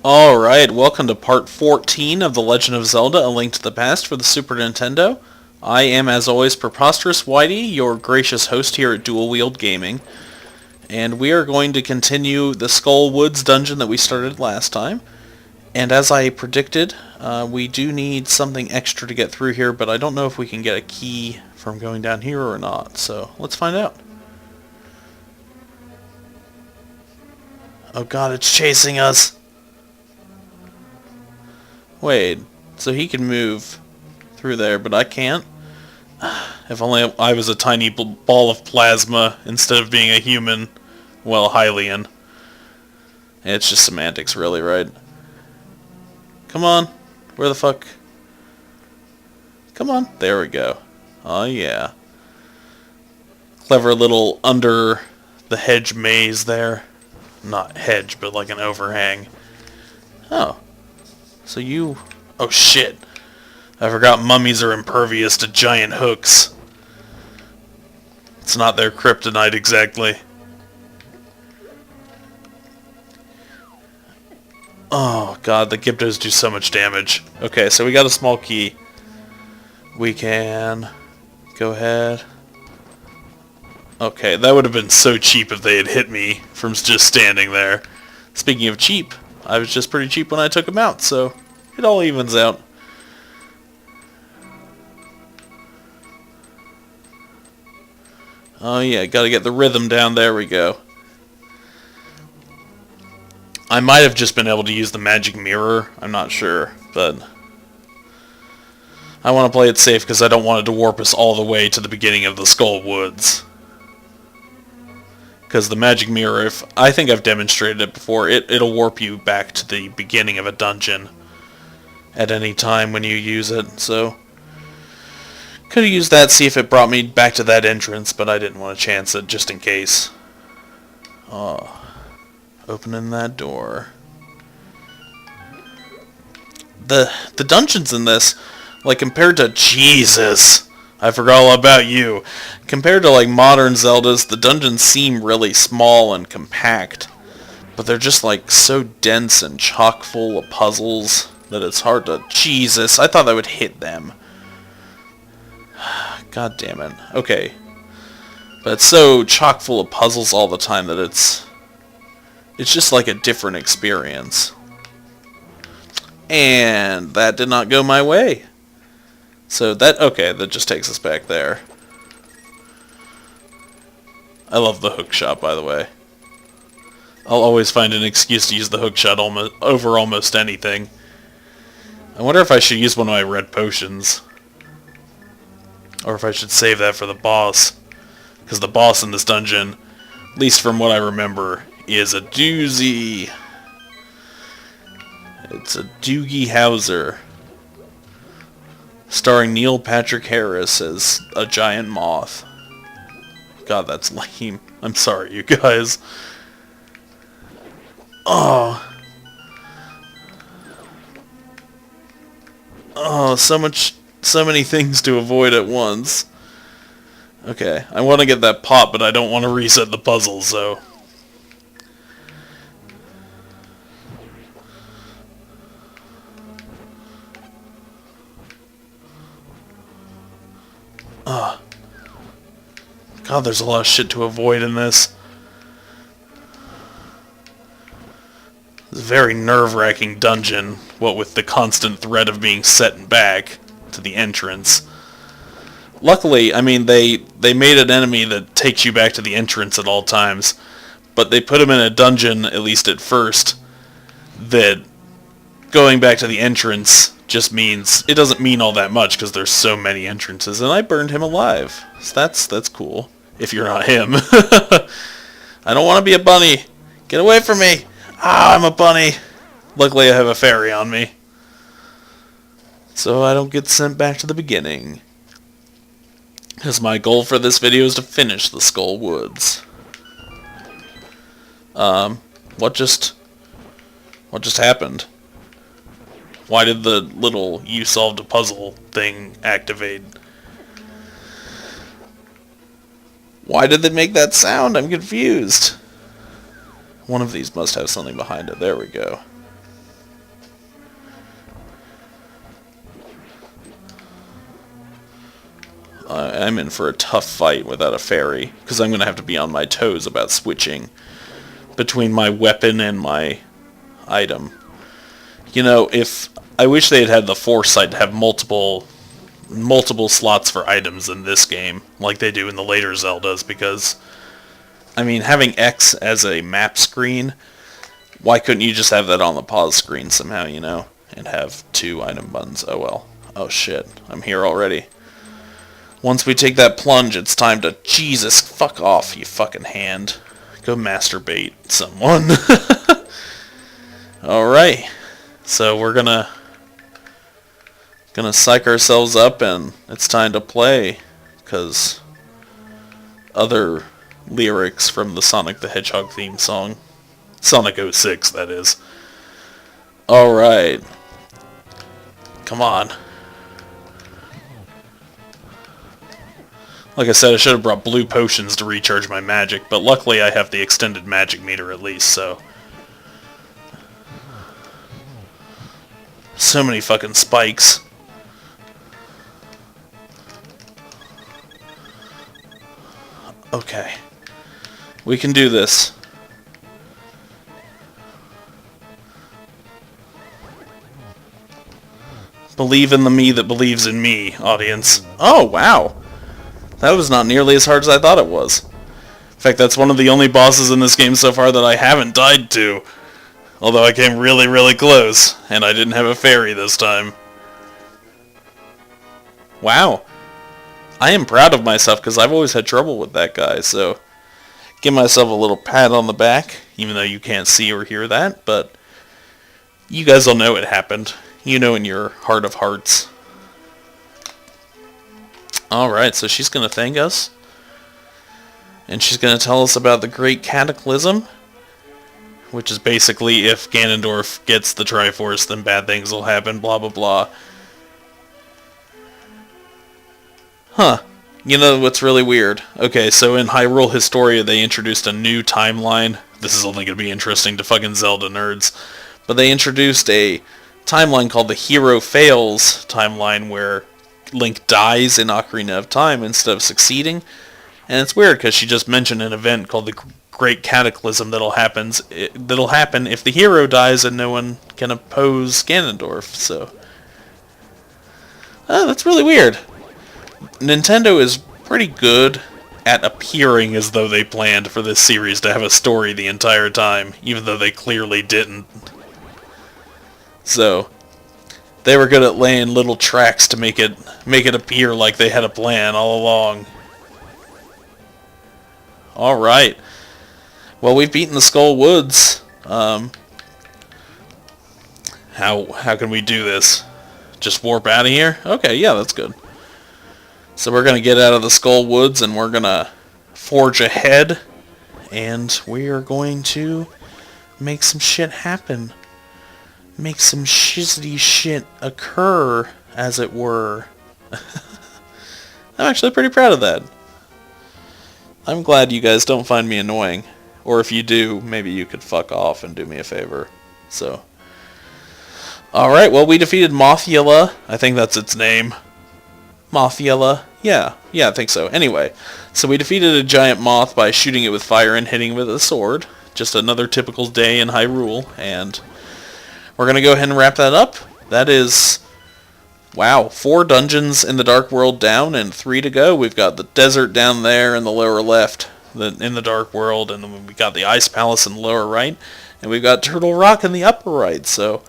Alright, welcome to part 14 of The Legend of Zelda, A Link to the Past for the Super Nintendo. I am, as always, Preposterous Whitey, your gracious host here at Dual Wield Gaming. And we are going to continue the Skull Woods dungeon that we started last time. And as I predicted, we do need something extra to get through here, but I don't know if we can get a key from going down here or not, so let's find out. Oh god, it's chasing us! Wait, so he can move through there, but I can't? If only I was a tiny ball of plasma instead of being a human, well, Hylian. It's just semantics, really, right? Come on. Where the fuck? Come on. There we go. Oh, yeah. Clever little under the hedge maze there. Not hedge, but like an overhang. Oh. So you... Oh, shit. I forgot mummies are impervious to giant hooks. It's not their kryptonite, exactly. Oh, god, the Gyptos do so much damage. Okay, so we got a small key. We can... go ahead. Okay, that would have been so cheap if they had hit me from just standing there. Speaking of cheap, I was just pretty cheap when I took them out, so it all evens out. Oh yeah, gotta get the rhythm down. There we go. I might have just been able to use the magic mirror. I'm not sure, but I want to play it safe because I don't want it to warp us all the way to the beginning of the Skull Woods. Because the magic mirror, if I think I've demonstrated it before, it'll warp you back to the beginning of a dungeon at any time when you use it, so could have used that, see if it brought me back to that entrance, but I didn't want to chance it, just in case. Oh, opening that door. The dungeons in this, like, compared to... Jesus! I forgot all about you. Compared to, like, modern Zeldas, the dungeons seem really small and compact, but they're just, like, so dense and chock full of puzzles that it's hard to... Jesus, I thought I would hit them. God damn it. Okay. But it's so chock full of puzzles all the time that it's just like a different experience. And that did not go my way. So that, okay, that just takes us back there. I love the hook shot, by the way. I'll always find an excuse to use the hook shot over almost anything. I wonder if I should use one of my red potions. Or if I should save that for the boss. Because the boss in this dungeon, at least from what I remember, is a doozy. It's a Doogie Howser. Starring Neil Patrick Harris as a giant moth. God, that's lame. I'm sorry, you guys. Oh. Oh, so many things to avoid at once. Okay, I want to get that pot, but I don't want to reset the puzzle, so... God, there's a lot of shit to avoid in this. It's a very nerve-wracking dungeon, what with the constant threat of being set back to the entrance. Luckily, I mean, they made an enemy that takes you back to the entrance at all times, but they put him in a dungeon, at least at first, that going back to the entrance just means, it doesn't mean all that much because there's so many entrances, and I burned him alive. So that's cool, if you're not him. I don't want to be a bunny. Get away from me. Ah, I'm a bunny. Luckily, I have a fairy on me, so I don't get sent back to the beginning. Because my goal for this video is to finish the Skull Woods. What just happened? Why did the little "you solved a puzzle" thing activate? Why did they make that sound? I'm confused. One of these must have something behind it. There we go. I'm in for a tough fight without a fairy, because I'm going to have to be on my toes about switching between my weapon and my item. You know, I wish they had the foresight to have multiple slots for items in this game, like they do in the later Zeldas, because, I mean, having X as a map screen, why couldn't you just have that on the pause screen somehow, you know, and have 2 item buttons? Oh well. Oh shit, I'm here already. Once we take that plunge, it's time to... Jesus, fuck off, you fucking hand. Go masturbate someone. Alright. So we're gonna psych ourselves up, and it's time to play, because other lyrics from the Sonic the Hedgehog theme song. Sonic 06, that is. Alright. Come on. Like I said, I should have brought blue potions to recharge my magic, but luckily I have the extended magic meter at least, so... So many fucking spikes. Okay. We can do this. Believe in the me that believes in me, audience. Oh, wow. That was not nearly as hard as I thought it was. In fact, that's one of the only bosses in this game so far that I haven't died to. Although I came really, really close, and I didn't have a fairy this time. Wow. I am proud of myself, because I've always had trouble with that guy, so... Give myself a little pat on the back, even though you can't see or hear that, but... You guys will know it happened. You know in your heart of hearts. Alright, so she's going to thank us. And she's going to tell us about the Great Cataclysm. Which is basically, if Ganondorf gets the Triforce, then bad things will happen, blah blah blah. Huh. You know what's really weird? Okay, so in Hyrule Historia they introduced a new timeline. This is only going to be interesting to fucking Zelda nerds. But they introduced a timeline called the Hero Fails timeline, where Link dies in Ocarina of Time instead of succeeding. And it's weird because she just mentioned an event called the Great Cataclysm that'll happen if the hero dies and no one can oppose Ganondorf. So, that's really weird. Nintendo is pretty good at appearing as though they planned for this series to have a story the entire time, even though they clearly didn't. So, they were good at laying little tracks to make it appear like they had a plan all along. All right. Well, we've beaten the Skull Woods. How can we do this? Just warp out of here? Okay, yeah, that's good. So we're going to get out of the Skull Woods and we're going to forge ahead. And we are going to make some shit happen. Make some shizzy shit occur, as it were. I'm actually pretty proud of that. I'm glad you guys don't find me annoying. Or if you do, maybe you could fuck off and do me a favor. So. Alright, well, we defeated Mothula. I think that's its name. Mothula? Yeah, I think so. Anyway, so we defeated a giant moth by shooting it with fire and hitting it with a sword. Just another typical day in Hyrule. And we're going to go ahead and wrap that up. That is... Wow, 4 dungeons in the Dark World down and 3 to go. We've got the desert down there in the lower left. In the Dark World, and then we got the Ice Palace in the lower right, and we've got Turtle Rock in the upper right, so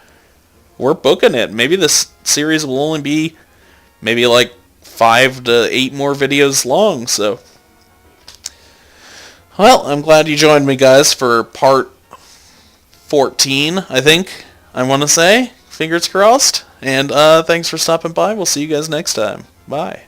we're booking it. Maybe this series will only be maybe like 5 to 8 more videos long, so... Well, I'm glad you joined me, guys, for part 14, I think, I want to say. Fingers crossed, and thanks for stopping by. We'll see you guys next time. Bye.